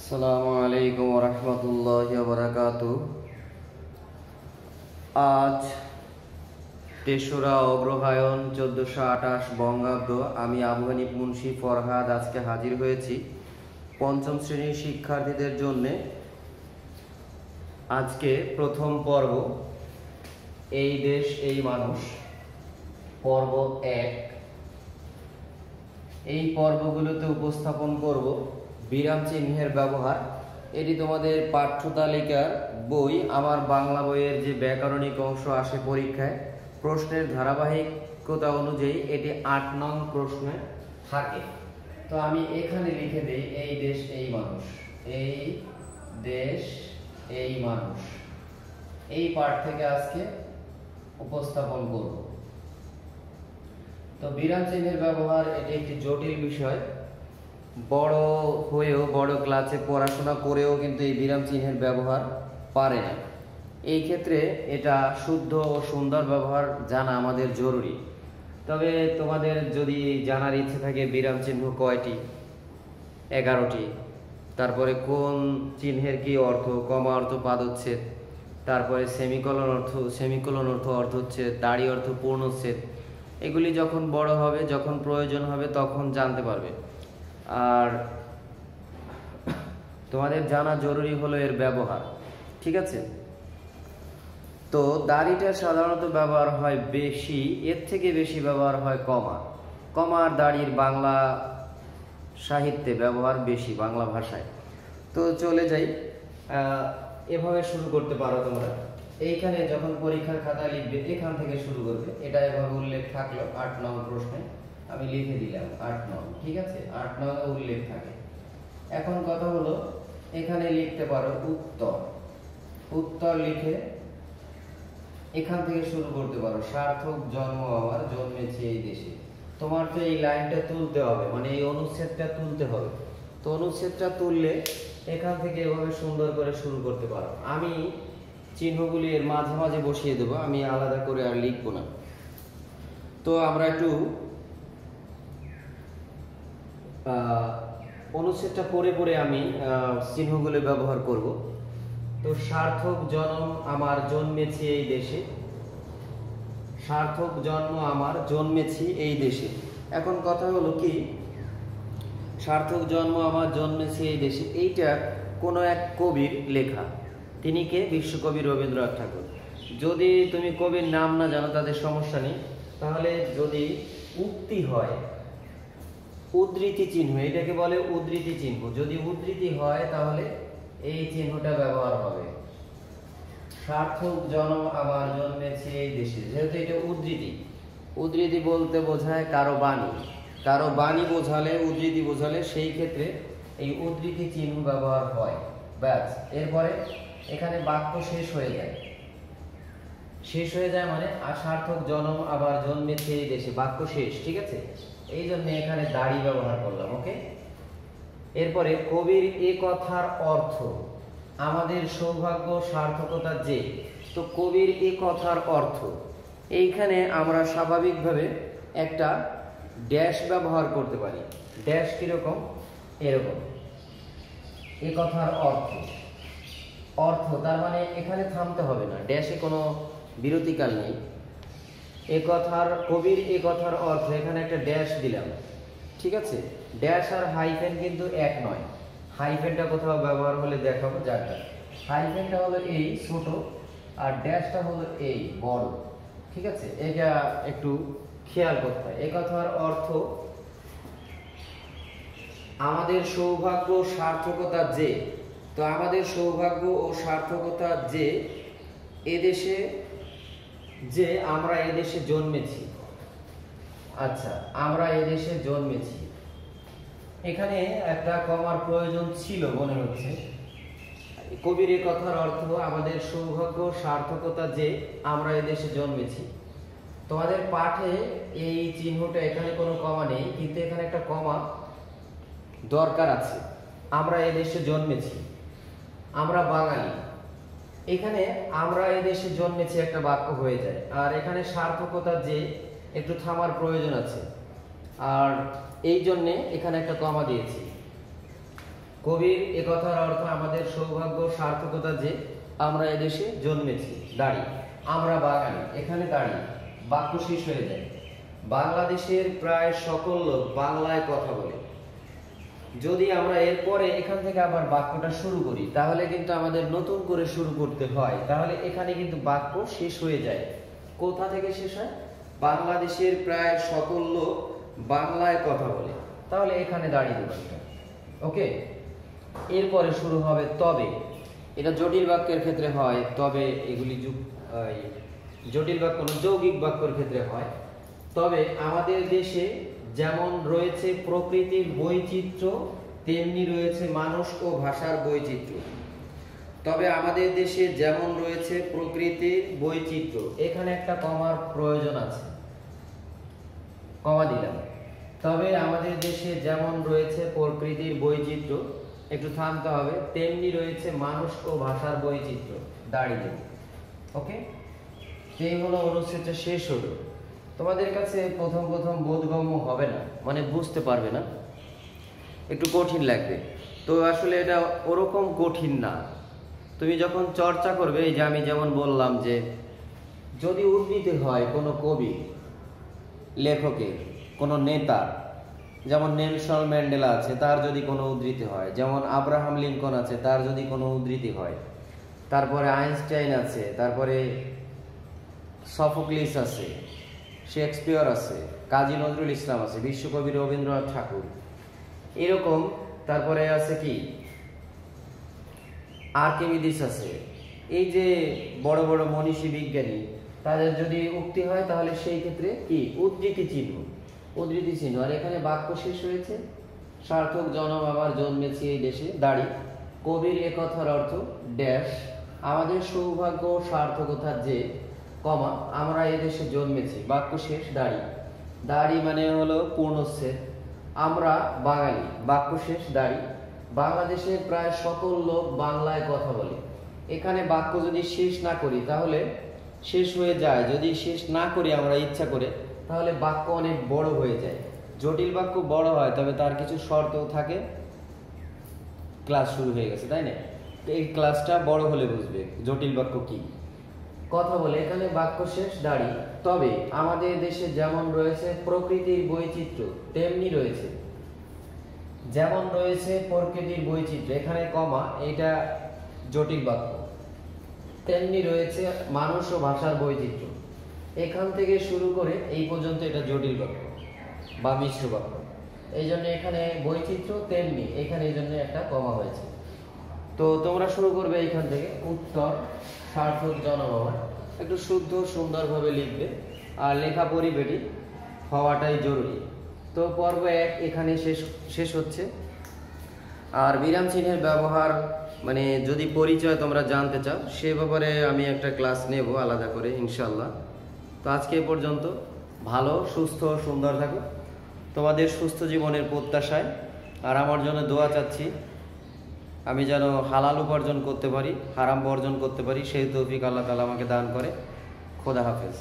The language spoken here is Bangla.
আসসালামু আলাইকুম ওয়া রাহমাতুল্লাহি ওয়া বারাকাতুহু। আজ ৩রা অগ্রহায়ণ ১৪২৮ বঙ্গাব্দ। আমি আবু হানিফ মুন্সি ফরহাদ আজকে হাজির হয়েছি পঞ্চম শ্রেণীর শিক্ষার্থীদের জন্য। আজকে প্রথম পর্ব এই দেশ এই মানুষ, পর্ব ১। এই পর্বগুলোতে উপস্থাপন করব বিরাম চিহ্নের ব্যবহার। এটি তোমাদের পাঠ্য তালিকার বই, আমার বাংলা বইয়ের যে ব্যাকরণিক অংশ আসে পরীক্ষায়, প্রশ্নের ধারাবাহিকতা অনুযায়ী এটি ৮ নং প্রশ্নে থাকে। তো আমি এখানে লিখে দেই এই দেশ এই মানুষ, এই দেশ এই মানুষ। এই পাঠ থেকে আজকে উপস্থাপন করব। তো বিরাম চিহ্নের ব্যবহার এটি একটি জটিল বিষয়। বড় হয়েও, বড় ক্লাসে পড়াশোনা করেও কিন্তু এই বিরাম চিহ্নের ব্যবহার পারে না। এই ক্ষেত্রে এটা শুদ্ধ ও সুন্দর ব্যবহার জানা আমাদের জরুরি। তবে তোমাদের যদি জানার ইচ্ছে থাকে বিরাম চিহ্ন কয়টি, 11টি। তারপরে কোন চিহ্নের কি অর্থ, কমা অর্থ পাদচ্ছেদ, তারপরে সেমিকোলন অর্থ অর্ধচ্ছেদ, দাড়ি অর্থ পূর্ণচ্ছেদ। এগুলি যখন বড় হবে, যখন প্রয়োজন হবে তখন জানতে পারবে। আর তোমাদের জানা জরুরি হলো এর ব্যবহার, ঠিক আছে? তো দাড়িটা সাধারণত ব্যবহার হয় বেশি, এর থেকে বেশি ব্যবহার হয় কমা। কমার দাড়ির বাংলা সাহিত্যে ব্যবহার বেশি, বাংলা ভাষায়। তো চলে যাই, এভাবে শুরু করতে পারো তোমরা। এইখানে যখন পরীক্ষার খাতা লিখবে এখান থেকে শুরু করবে। এটা এভাবে উল্লেখ থাকলো ৮ নং প্রশ্নে, আমি লিখে দিলাম ৮ নং, ঠিক আছে? ৮ নং উল্লেখ থাকে। এখন কথা হলো এখানে লিখতে পারো উত্তর। উত্তর লিখে এখান থেকে শুরু করতে পারো, সার্থক জন্ম আমার, জন্মেছি এই দেশে। তোমার তো এই লাইনটা তুলতে হবে, মানে এই অনুচ্ছেদটা তুলতে হবে। তো অনুচ্ছেদটা তুললে এখান থেকে এভাবে সুন্দর করে শুরু করতে পারো। আমি চিহ্নগুলি এর মাঝে মাঝে বসিয়ে দেবো, আমি আলাদা করে আর লিখবো না। তো আমরা একটু অনুচ্ছেদটা পড়ে পড়ে আমি চিহ্নগুলো ব্যবহার করব। তো সার্থক জন্ম আমার, জন্মেছি এই দেশে। সার্থক জন্ম আমার, জন্মেছি এই দেশে। এখন কথা হলো কি, সার্থক জন্ম আমার, জন্মেছি এই দেশে, এইটা কোনো এক কবির লেখা। তিনি কে? বিশ্বকবি রবীন্দ্রনাথ ঠাকুর। যদি তুমি কবির নাম না জানো তাদের সমস্যা নেই। তাহলে যদি উক্তি হয়, উদ্ধৃতি চিহ্ন, এটাকে বলে উদ্ধৃতি চিহ্ন। যদি উদ্ধৃতি হয় তাহলে এই চিহ্নটা ব্যবহার হবে। সার্থক জন্ম আমার, জন্মেছি এই দেশে, যেহেতু এটা উদ্ধৃতি। উদ্ধৃতি বলতে বোঝায় কারো বাণী। কারো বাণী বোঝালে, উদ্ধৃতি বোঝালে সেই ক্ষেত্রে এই উদ্ধৃতি চিহ্ন ব্যবহার হয়। ব্যাস, এরপরে এখানে বাক্য শেষ হয়ে যায়। শেষ হয়ে যায় মানে সার্থক জন্ম আবার, জন্মেছে এই দেশে, বাক্য শেষ, ঠিক আছে? এই জন্য এখানে দাড়ি ব্যবহার করলাম, ওকে? এরপরে কবির এ কথার অর্থ আমাদের সৌভাগ্য সার্থকতা যে। তো কবির এ কথার অর্থ, এইখানে আমরা স্বাভাবিকভাবে একটা ড্যাশ ব্যবহার করতে পারি। ড্যাশ কিরকম? এরকম, এ কথার অর্থ। অর্থ তার মানে এখানে থামতে হবে না, ড্যাশে কোনো বিরতিকাল নেই। এ কথার, কবির এ কথার অর্থ, এখানে একটা ড্যাশ দিলাম, ঠিক আছে? ড্যাশ আর হাইফেন কিন্তু এক নয়। হাইফেনটা কোথাও ব্যবহার হলে দেখাবো, যাটা হাইফেনটা হলো এই ছোট, আর ড্যাশটা হলো এই বড়, ঠিক আছে? এটা একটু খেয়াল করতে হয়। এ কথার অর্থ আমাদের সৌভাগ্য সার্থকতা যে। তো আমাদের সৌভাগ্য ও সার্থকতা যে এদেশে, যে আমরা এদেশে জন্মেছি। আচ্ছা, আমরা এদেশে জন্মেছি, এখানে একটা কমার প্রয়োজন ছিল মনে হচ্ছে। কবির এ কথার অর্থ আমাদের সৌভাগ্য সার্থকতা যে আমরা এদেশে জন্মেছি। তোমাদের পাঠে এই চিহ্নটা, এখানে কোনো কমা নেই, কিন্তু এখানে একটা কমা দরকার আছে। আমরা এদেশে জন্মেছি, আমরা বাঙালি। এখানে আমরা এদেশে জন্মেছি একটা বাক্য হয়ে যায়। আর এখানে সার্থকতা যে, একটু থামার প্রয়োজন আছে, আর এই জন্যে এখানে একটা কমা দিয়েছি। কবির একথার অর্থ আমাদের সৌভাগ্য সার্থকতা যে আমরা এদেশে জন্মেছি, দাঁড়ি, আমরা বাঙালি, এখানে দাঁড়ি, বাক্য শেষ হয়ে যায়। বাংলাদেশের প্রায় সকল লোক বাংলায় কথা বলে। যদি আমরা এরপরে এখান থেকে আবার বাক্যটা শুরু করি তাহলে কিন্তু আমাদের নতুন করে শুরু করতে হয়, তাহলে এখানে কিন্তু বাক্য শেষ হয়ে যায়। কোথা থেকে শেষ হয়? বাংলাদেশের প্রায় সকল লোক বাংলায় কথা বলে, তাহলে এখানে দাঁড়িয়ে দেব একটা। ওকে, এরপরে শুরু হবে তবে। এটা জটিল বাক্যের ক্ষেত্রে হয়, তবে এগুলি জটিল বাক্য না, যৌগিক বাক্যের ক্ষেত্রে হয়। তবে আমাদের দেশে যেমন রয়েছে প্রকৃতির বৈচিত্র্য তেমনি রয়েছে মানুষ ও ভাষার বৈচিত্র্য। তবে আমাদের দেশে যেমন রয়েছে প্রকৃতির বৈচিত্র্য, এখানে একটা কমার প্রয়োজন আছে, কমা দিলাম। তবে আমাদের দেশে যেমন রয়েছে প্রকৃতির বৈচিত্র্য, একটু থামতে হবে, তেমনি রয়েছে মানুষ ও ভাষার বৈচিত্র্য, দাঁড়িয়ে দেব। ওকে, এই হলো অনুচ্ছেদটা শেষ হলো। তোমাদের কাছে প্রথম প্রথম বোধগম্য হবে না, মানে বুঝতে পারবে না, একটু কঠিন লাগবে। তো আসলে এটা ওরকম কঠিন না। তুমি যখন চর্চা করবে, এই যে আমি যেমন বললাম যে যদি উদ্ধৃতি হয় কোনো কবি, লেখকের, কোনো নেতা, যেমন নেলসন ম্যান্ডেলা আছে, তার যদি কোনো উদ্ধৃতি হয়, যেমন আব্রাহাম লিঙ্কন আছে, তার যদি কোনো উদ্ধৃতি হয়, তারপরে আইনস্টাইন আছে, তারপরে সফোক্লিস আছে, শেক্সপিয়র আছে, কাজী নজরুল ইসলাম আছে, বিশ্বকবি রবীন্দ্রনাথ ঠাকুর, এরকম। তারপরে আছে কি আর্কিমিডিস আছে। এই যে বড় বড় মনীষী বিজ্ঞানী, তাদের যদি উক্তি হয় তাহলে সেই ক্ষেত্রে কি উদ্ধৃতি চিহ্ন, উদ্ধৃতি চিহ্ন। আর এখানে বাক্য শেষ হয়েছে, সার্থক জনম আমার জন্মেছি এই দেশে, দাঁড়ি, কবির একথার অর্থ ড্যাশ, আমাদের সৌভাগ্য সার্থকতা যে, কমা, আমরা এদেশে জন্মেছি, বাক্য শেষ, দাঁড়ি। দাঁড়ি মানে হলো পূর্ণচ্ছেদ, আমরা বাঙালি, বাক্য শেষ, দাঁড়ি। বাংলাদেশের প্রায় সকল লোক বাংলায় কথা বলে। এখানে বাক্য যদি শেষ না করি তাহলে শেষ হয়ে যায়, যদি শেষ না করি আমরা ইচ্ছা করে তাহলে বাক্য অনেক বড় হয়ে যায়। জটিল বাক্য বড় হয়, তবে তার কিছু শর্তও থাকে। ক্লাস শুরু হয়ে গেছে, তাই না? এই ক্লাসটা বড় হলে বুঝবে জটিল বাক্য কি। কথা বলে, এখানে বাক্য শেষ, দাঁড়ি। তবে আমাদের দেশে যেমন রয়েছে প্রকৃতির বৈচিত্র্য তেমনি রয়েছে, যেমন রয়েছে প্রকৃতির বৈচিত্র্য, এখানে কমা, এটা জটিল বাক্য, তেমনি রয়েছে মানুষ ও ভাষার বৈচিত্র্য। এখান থেকে শুরু করে এই পর্যন্ত এটা জটিল বাক্য বা মিশ্র বাক্য। এই জন্য এখানে বৈচিত্র্য তেমনি, এখানে এই জন্য একটা কমা হয়েছে। তো তোমরা শুরু করবে এইখান থেকে, উত্তর সার্থক জনম আমার, একটু শুদ্ধ সুন্দরভাবে লিখবে, আর লেখা পরিবেটি হওয়াটাই জরুরি। তো পর্ব 1 এখানে শেষ হচ্ছে। আর বিরাম চিহ্নের ব্যবহার, মানে যদি পরিচয় তোমরা জানতে চাও সে ব্যাপারে আমি একটা ক্লাস নেব আলাদা করে ইনশাল্লাহ। তো আজকে এ পর্যন্ত। ভালো, সুস্থ, সুন্দর থাকো, তোমাদের সুস্থ জীবনের প্রত্যাশায়। আর আমার জন্য দোয়া চাচ্ছি, আমি যেন হালাল উপার্জন করতে পারি, হারাম বর্জন করতে পারি, সেই তৌফিক আল্লাহ তাআলা আমাকে দান করে। খোদা হাফেজ।